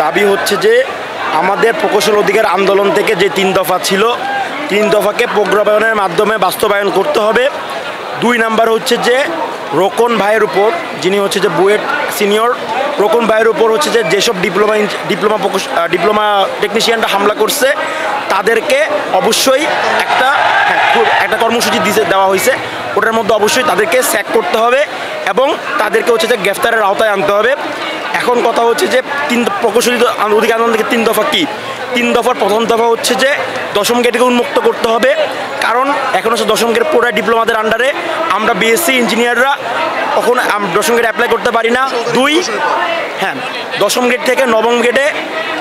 দাবি হচ্ছে যে আমাদের প্রকৌশল অধিকার আন্দোলন থেকে যে 3 দফা ছিল 3 দফাকে প্রজ্ঞাপনের মাধ্যমে বাস্তবায়ন করতে হবে। 2 নাম্বার হচ্ছে যে রোকন ভাইয়ের উপর, যিনি হচ্ছে যে বুয়েট সিনিয়র, রোকন ভাইয়ের উপর হচ্ছে যে যেসব ডিপ্লোমা টেকনিশিয়ানরা হামলা করছে তাদেরকে অবশ্যই একটা কর্মসূচি দেওয়া হয়েছে, ওটার মধ্যে অবশ্যই তাদেরকে স্যাক করতে হবে এবং তাদেরকে হচ্ছে যে গ্রেফতারের আওতায় আনতে হবে। এখন কথা হচ্ছে যে প্রকৌশলী অধিকার আন্দোলন থেকে 3 দফা কী? 3 দফার প্রথম দফা হচ্ছে যে 10ম গেটকে উন্মুক্ত করতে হবে, কারণ এখন হচ্ছে 10ম গেট পুরো ডিপ্লোমাদের আন্ডারে, আমরা বিএসসি ইঞ্জিনিয়াররা তখন 10ম গেটে অ্যাপ্লাই করতে পারি না। 2, 10ম গেট থেকে 9ম গেটে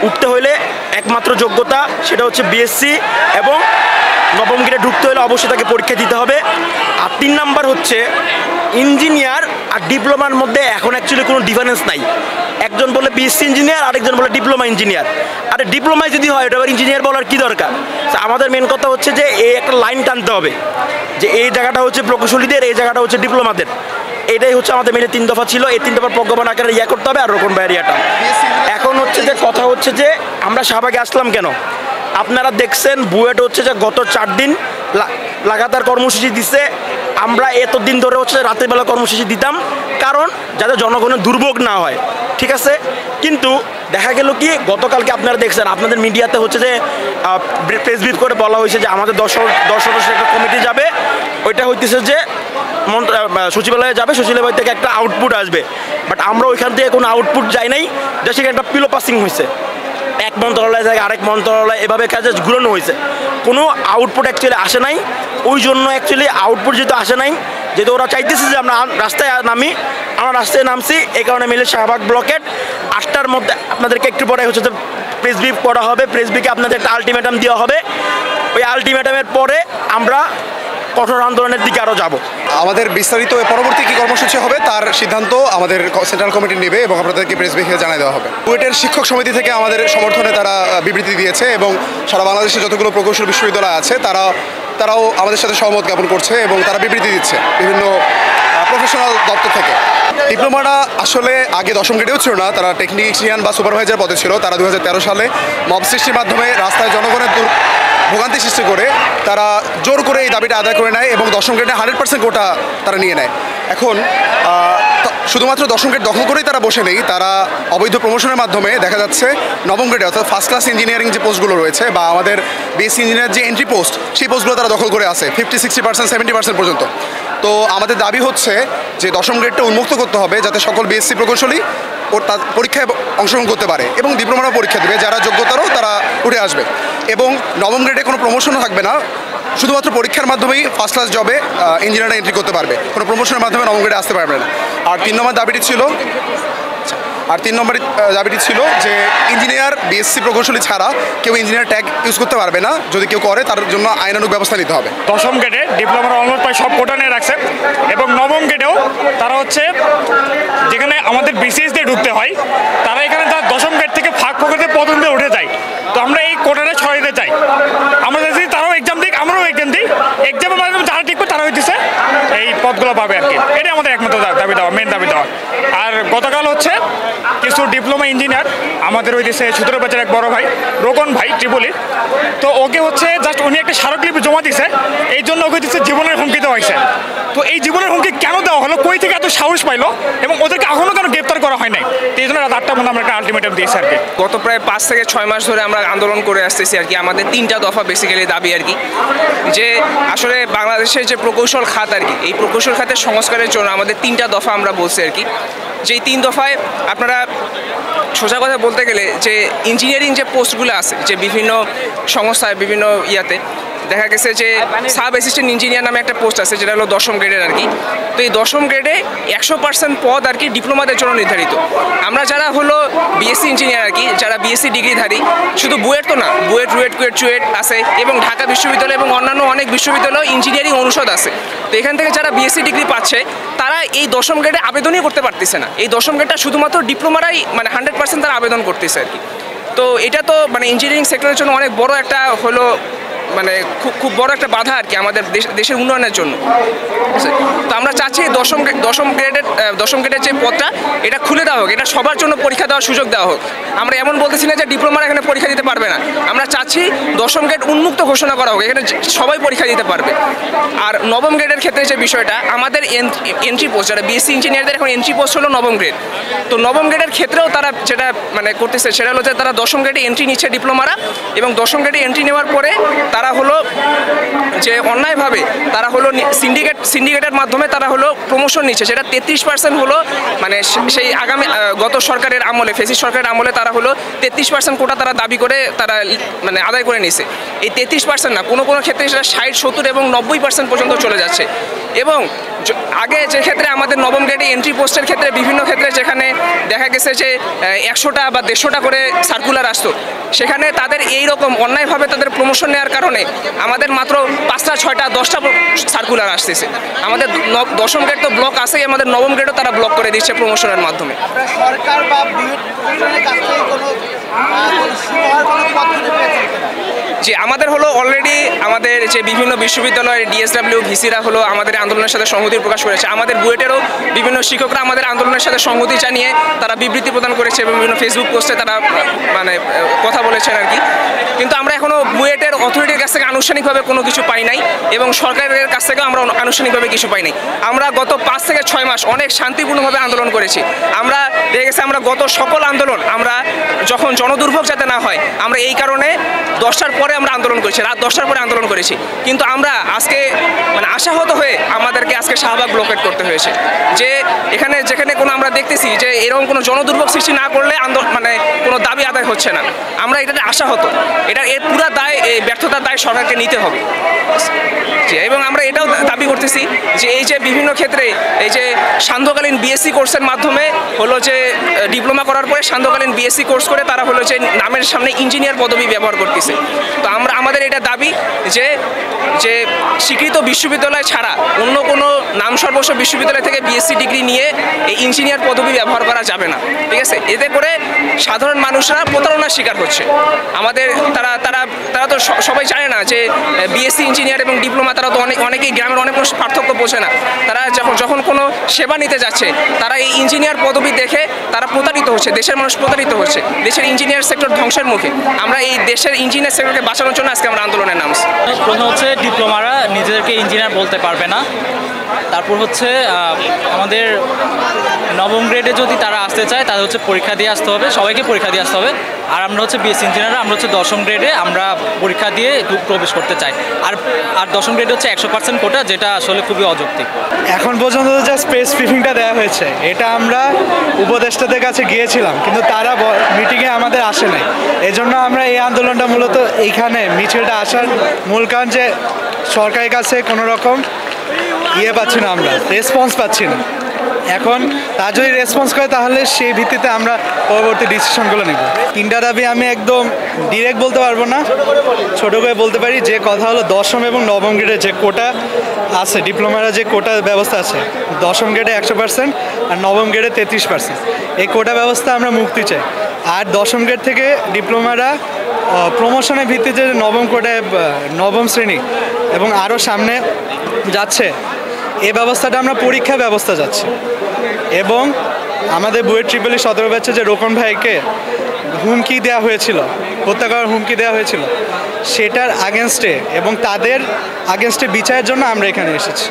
উঠতে হলে একমাত্র যোগ্যতা সেটা হচ্ছে বিএসসি এবং 9ম গেটে ঢুকতে হলে অবশ্যই তাকে পরীক্ষা দিতে হবে। আর 3 নাম্বার হচ্ছে ইঞ্জিনিয়ার আর ডিপ্লোমার মধ্যে এখন অ্যাকচুয়ালি কোনো ডিফারেন্স নাই। একজন বলে বিএসসি ইঞ্জিনিয়ার, আরেকজন বলে ডিপ্লোমা ইঞ্জিনিয়ার। আরে ডিপ্লোমায় যদি হয় এটা আবার ইঞ্জিনিয়ার বলার কী দরকার? আমাদের মেন কথা হচ্ছে যে এই একটা লাইন টানতে হবে যে এই জায়গাটা হচ্ছে প্রকৌশলীদের, এই জায়গাটা হচ্ছে ডিপ্লোমাদের। এটাই হচ্ছে আমাদের মেনে 3 দফা ছিল। এই 3 দফার প্রজ্ঞাপন আকারে করতে হবে আর রোকন ভাইয়ের ইয়াটা। এখন হচ্ছে যে কথা হচ্ছে যে আমরা শাহবাগে আসলাম কেন? আপনারা দেখছেন বুয়েট হচ্ছে যে গত 4 দিন লাগাতার কর্মসূচি দিচ্ছে। আমরা এতদিন ধরে হচ্ছে রাতের বেলা কর্মসূচি দিতাম কারণ যাতে জনগণের দুর্ভোগ না হয়, ঠিক আছে? কিন্তু দেখা গেল কি গতকালকে আপনারা দেখছেন আপনাদের মিডিয়াতে হচ্ছে যে প্রেস ব্রিফ করে বলা হয়েছে যে আমাদের 10 সদস্যের একটা কমিটি যাবে, ওইটা হইতেছে যে সচিবালয়ে যাবে, সচিবালয় থেকে একটা আউটপুট আসবে। বাট আমরা ওইখান থেকে কোনো আউটপুট যাই নাই, দেশে একটা পিলো পাসিং হয়েছে, এক মন্ত্রণালয় থেকে আরেক মন্ত্রণালয় এভাবে কাজে ঘুরানো হয়েছে, কোনো আউটপুট অ্যাকচুয়ালি আসে নাই। ওই জন্য অ্যাকচুয়ালি আউটপুট যেহেতু আসে নাই, যেহেতু ওরা চাইতেছে যে আমরা রাস্তায় আমরা রাস্তায় নামছি, এই কারণে মিলে শাহবাগ ব্লকেট 8টার মধ্যে আপনাদেরকে একটু পরে হচ্ছে প্রেস ব্রিফ করা হবে, প্রেস ব্রিফে আপনাদের একটা আলটিমেটাম দেওয়া হবে। ওই আলটিমেটামের পরে আমরা কঠোর আন্দোলনের দিকে আরও যাব। আমাদের বিস্তারিত পরবর্তী কী কর্মসূচি হবে তার সিদ্ধান্ত আমাদের সেন্ট্রাল কমিটি নেবে এবং আপনাদেরকে প্রেস ব্রিফে জানিয়ে দেওয়া হবে। বুয়েটের শিক্ষক সমিতি থেকে আমাদের সমর্থনে তারা বিবৃতি দিয়েছে এবং সারা বাংলাদেশে যতগুলো প্রকৌশল বিশ্ববিদ্যালয় আছে তারাও আমাদের সাথে সহমত জ্ঞাপন করছে এবং তারা বিবৃতি দিচ্ছে বিভিন্ন প্রফেশনাল দপ্তর থেকে। ডিপ্লোমারা আসলে আগে 10ম গ্রেডেও ছিল না, তারা টেকনিশিয়ান বা সুপারভাইজার পদে ছিল। তারা 2013 সালে মব সৃষ্টির মাধ্যমে রাস্তায় জনগণের ভোগান্তি সৃষ্টি করে তারা জোর করে এই দাবিটা আদায় করে নেয় এবং 10ম গ্রেডে 100% কোটা তারা নিয়ে নেয়। এখন শুধুমাত্র 10ম গ্রেড দখল করেই তারা বসে নেই, তারা অবৈধ প্রমোশনের মাধ্যমে দেখা যাচ্ছে 9ম গ্রেডে অর্থাৎ ফার্স্ট ক্লাস ইঞ্জিনিয়ারিং যে পোস্টগুলো রয়েছে বা আমাদের বিএসসি ইঞ্জিনিয়ার যে এন্ট্রি পোস্ট, সেই পোস্টগুলো তারা দখল করে আছে 50-60%, 70% পর্যন্ত। তো আমাদের দাবি হচ্ছে যে 10ম গ্রেডটা উন্মুক্ত করতে হবে যাতে সকল বিএসসি প্রকৌশলী তার পরীক্ষায় অংশগ্রহণ করতে পারে এবং ডিপ্লোমারও পরীক্ষা দেবে, যারা যোগ্যতারও তারা উঠে আসবে এবং 9ম গ্রেডে কোনো প্রমোশনও থাকবে না, শুধুমাত্র পরীক্ষার মাধ্যমেই ফার্স্ট ক্লাস জবে ইঞ্জিনিয়াররা এন্ট্রি করতে পারবে, কোনো প্রমোশনের মাধ্যমে 9ম গ্রেডে আসতে পারবে না। আর 3 নম্বর দাবিটি ছিল যে ইঞ্জিনিয়ার বিএসসি প্রকৌশলী ছাড়া কেউ ইঞ্জিনিয়ার ট্যাগ ইউজ করতে পারবে না, যদি কেউ করে তার জন্য আইনানুগ ব্যবস্থা নিতে হবে। 10ম গ্রেডে ডিপ্লোমার অলমোস্ট প্রায় সব কোটা নিয়ে রাখছে এবং 9ম গ্রেডেও তারা হচ্ছে যেখানে আমাদের বিসিএস দিয়ে ঢুকতে হয় তারা এখানে তার 10ম গ্রেড থেকে ফাঁক ফোকরে পদে উঠে যায়। তো আমরা এই কোটাটা ছড়াইতে চাই, আমরা যদি তারাও এক্সাম দিক আমরাও এক্সাম দিই, এক্সামের মাধ্যমে যারা টিকবে তারা হইতেছে এই পদগুলো পাবে আর কি। এটাই আমাদের একমাত্র দাবি দেওয়া, মেন দাবি দেওয়া। আর গতকাল হচ্ছে কিছু ডিপ্লোমা ইঞ্জিনিয়ার আমাদের হইতেছে 17 বছর এক বড় ভাই রোকন ভাই ত্রিপলি, তো ওকে হচ্ছে জাস্ট উনি একটা স্মারকলিপি জমা দিছে, এই জন্য ওকে দিচ্ছে জীবনের হুমকি দেওয়া হয়েছে। তো এই জীবনের হুমকি কেন দেওয়া হলো, কই থেকে এত সাহস পাইলো এবং ওদেরকে এখনও কেন গ্রেপ্তার করা হয় নাই, এই জন্য রাত 8টার মধ্যে আমরা একটা আলটিমেটাম দিয়েছি আর কি। গত প্রায় 5 থেকে 6 মাস ধরে আমরা আন্দোলন করে আসতেছি আর কি। আমাদের 3টা দফা বেসিক্যালি দাবি আর কি, যে আসলে বাংলাদেশের যে প্রকৌশল খাত আর কি, এই প্রকৌশল খাতের সংস্কারের জন্য আমাদের 3টা দফা আমরা বলছি আর কি। যেই 3 দফায় আপনারা সোজা কথা বলতে গেলে যে ইঞ্জিনিয়ারিং যে পোস্টগুলো আছে, যে বিভিন্ন সংস্থায় বিভিন্ন ইয়াতে দেখা গেছে যে সাব অ্যাসিস্ট্যান্ট ইঞ্জিনিয়ার নামে একটা পোস্ট আছে যেটা হলো 10ম গ্রেডের আর কি। তো এই 10ম গ্রেডে 100% পদ আর কি ডিপ্লোমাদের জন্য নির্ধারিত। আমরা যারা হলো বিএসসি ইঞ্জিনিয়ার আর কি, যারা বিএসসি ডিগ্রিধারী, শুধু বুয়েট তো না, বুয়েট, রুয়েট, কুয়েট, চুয়েট আছে এবং ঢাকা বিশ্ববিদ্যালয় এবং অন্যান্য অনেক বিশ্ববিদ্যালয় ইঞ্জিনিয়ারিং অনুষদ আছে। তো এখান থেকে যারা বিএসসি ডিগ্রি পাচ্ছে তারা এই 10ম গ্রেডে আবেদনই করতে পারতেছে না। এই 10ম গ্রেডটা শুধুমাত্র ডিপ্লোমারাই মানে 100% তারা আবেদন করতেছে আর কি। তো এটা তো মানে ইঞ্জিনিয়ারিং সেক্টরের জন্য অনেক বড় একটা হলো মানে খুব বড় একটা বাধা আর কি আমাদের দেশের উন্নয়নের জন্য। তো আমরা চাচ্ছি দশম গ্রেডের যে পদটা এটা খুলে দেওয়া হোক, এটা সবার জন্য পরীক্ষা দেওয়ার সুযোগ দেওয়া হোক। আমরা এমন বলতেছি না যে ডিপ্লোমার এখানে পরীক্ষা দিতে পারবে না, আমরা চাচ্ছি দশম গ্রেড উন্মুক্ত ঘোষণা করা হোক, এখানে সবাই পরীক্ষা দিতে পারবে। আর নবম গ্রেডের ক্ষেত্রে যে বিষয়টা, আমাদের এন্ট্রি পোস্ট যারা বিএসসি ইঞ্জিনিয়ারদের এখন এন্ট্রি পোস্ট হলো নবম গ্রেড। তো নবম গ্রেডের ক্ষেত্রেও তারা যেটা মানে করতেছে সেটা হলো যে তারা দশম গ্রেডে এন্ট্রি নিচ্ছে ডিপ্লোমারা, এবং দশম গ্রেডে এন্ট্রি নেওয়ার পরে তারা হলো যে অন্যায়ভাবে তারা হলো সিন্ডিকেটের মাধ্যমে তারা হলো প্রমোশন নিচ্ছে, সেটা 33% হলো মানে সেই আগামী গত সরকারের আমলে, ফেসিস সরকারের আমলে তারা হলো 33% কোটা তারা দাবি করে তারা মানে আদায় করে নিছে। এই 33% না, কোনো ক্ষেত্রে সেটা 60, 70 এবং 90% পর্যন্ত চলে যাচ্ছে। এবং আগে যে ক্ষেত্রে আমাদের নবম গ্রেডে এন্ট্রি পোস্টের ক্ষেত্রে বিভিন্ন ক্ষেত্রে যেখানে দেখা গেছে যে 100টা বা 150টা করে সার্কুলার আসতো, সেখানে তাদের এই রকম অন্যায়ভাবে তাদের প্রমোশন নেওয়ার কারণে আমাদের মাত্র 5টা 6টা 10টা সার্কুলার আসতেছে। আমাদের দশম গ্রেড তো ব্লক আসেই, আমাদের নবম গ্রেডও তারা ব্লক করে দিচ্ছে প্রমোশনের মাধ্যমে। সরকার বা কাছ থেকে কোনো যে আমাদের হলো অলরেডি আমাদের যে বিভিন্ন বিশ্ববিদ্যালয়ের ডিএসডব্লিউ ভিসিরা হলো আমাদের আন্দোলনের সাথে সংহতি প্রকাশ করেছে। আমাদের বুয়েটেরও বিভিন্ন শিক্ষকরা আমাদের আন্দোলনের সাথে সংহতি জানিয়ে তারা বিবৃতি প্রদান করেছে এবং বিভিন্ন ফেসবুক পোস্টে তারা মানে কথা বলেছেন আর কি। কিন্তু আমরা এখনও বুয়েটের অথরিটির কাছ থেকে আনুষ্ঠানিকভাবে কোনো কিছু পাই নাই, এবং সরকারের কাছ থেকেও আমরা আনুষ্ঠানিকভাবে কিছু পাই নাই। আমরা গত 5 থেকে 6 মাস অনেক শান্তিপূর্ণভাবে আন্দোলন করেছি। আমরা দেখে গেছে আমরা গত সকল আন্দোলন আমরা যখন জনদুর্ভোগ যাতে না হয়, আমরা এই কারণে 10টার পরে আমরা আন্দোলন করেছি, রাত 10টার পরে আন্দোলন করেছি। কিন্তু আমরা আজকে মানে আশাহত হয়ে আমাদেরকে আজকে শাহবাগ ব্লকেট করতে হয়েছে, যে যেখানে কোনো আমরা দেখতেছি যে এরকম কোনো জনদুর্ভোগ সৃষ্টি না করলে মানে কোনো দাবি আদায় হচ্ছে না। আমরা এটাতে আশাহত, এর পুরা দায়, এই ব্যর্থতার দায় সরকারকে নিতে হবে। এবং আমরা এটাও দাবি করতেছি যে এই যে বিভিন্ন ক্ষেত্রে এই যে সান্ধ্যকালীন বিএসসি কোর্সের মাধ্যমে হলো যে ডিপ্লোমা করার পরে সান্ধ্যকালীন বিএসসি কোর্স করে তারা হলো যে নামের সামনে ইঞ্জিনিয়ার পদবি ব্যবহার করতেছে। তো আমাদের এটা দাবি যে স্বীকৃত বিশ্ববিদ্যালয় ছাড়া অন্য কোনো নাম সর্বস্ব বিশ্ববিদ্যালয় থেকে বিএসসি ডিগ্রি নিয়ে এই ইঞ্জিনিয়ার পদবি ব্যবহার করা যাবে না, ঠিক আছে? এতে করে সাধারণ মানুষরা প্রতারণার শিকার হচ্ছে। আমাদের তারা তো সবাই জানে না যে বিএসসি ইঞ্জিনিয়ার এবং ডিপ্লোমা, তারা তো অনেকেই গ্রামের অনেক পার্থক্য বোঝে না। তারা যখন কোনো সেবা নিতে যাচ্ছে, তারা এই ইঞ্জিনিয়ার পদবি দেখে তারা প্রতারিত হচ্ছে, দেশের মানুষ প্রতারিত হচ্ছে, দেশের ইঞ্জিনিয়ার সেক্টর ধ্বংসের মুখে। আমরা এই দেশের ইঞ্জিনিয়ার সেক্টরকে বাঁচানোর জন্য আজকে আমরা আন্দোলনে নামছি। প্রথম হচ্ছে ডিপ্লোমারা নিজেদেরকে ইঞ্জিনিয়ার বলতে পারবে না। তারপর হচ্ছে আমাদের নবম গ্রেডে যদি তারা আসতে চায় তাদের হচ্ছে পরীক্ষা দিয়ে আসতে হবে, সবাইকে পরীক্ষা দিয়ে আসতে হবে। আর আমরা হচ্ছে বিএসসি ইঞ্জিনিয়ার, আমরা হচ্ছে দশম গ্রেডে আমরা পরীক্ষা দিয়ে প্রবেশ করতে চাই। আর দশম গ্রেডে হচ্ছে 100% কোটা, যেটা আসলে খুবই অযৌক্তিক। এখন পর্যন্ত যা স্পেস ব্রিফিংটা দেওয়া হয়েছে, এটা আমরা উপদেষ্টাদের কাছে গিয়েছিলাম, কিন্তু তারা মিটিংয়ে আমাদের আসে নাই। এই জন্য আমরা এই আন্দোলনটা মূলত এইখানে মিছিলটা আসার মূল কারণ যে সরকারের কাছে কোনো রকম পাচ্ছি না, আমরা রেসপন্স পাচ্ছি না। এখন তার যদি রেসপন্স করে তাহলে সেই ভিত্তিতে আমরা পরবর্তী ডিসিশনগুলো নেব। তিনটা দাবি আমি একদম ডিরেক্ট বলতে পারবো না, ছোটো করে বলতে পারি। যে কথা হলো দশম এবং নবম গ্রেডে যে কোটা আছে, ডিপ্লোমারা যে কোটা ব্যবস্থা আছে, দশম গ্রেডে 100% আর নবম গ্রেডে 33%, এই কোটা ব্যবস্থা আমরা মুক্তি চাই। আর দশম গ্রেড থেকে ডিপ্লোমারা প্রমোশনের ভিত্তিতে নবম কোটায় নবম শ্রেণী এবং আরও সামনে যাচ্ছে, এই ব্যবস্থাটা আমরা পরীক্ষা ব্যবস্থা যাচ্ছি। এবং আমাদের বুয়েট ট্রিপল 17 ব্যাচে যে রোকন ভাইকে হুমকি দেওয়া হয়েছিল, হত্যা করার হুমকি দেওয়া হয়েছিল, সেটার আগেনস্টে এবং তাদের আগেনস্টে বিচারের জন্য আমরা এখানে এসেছি।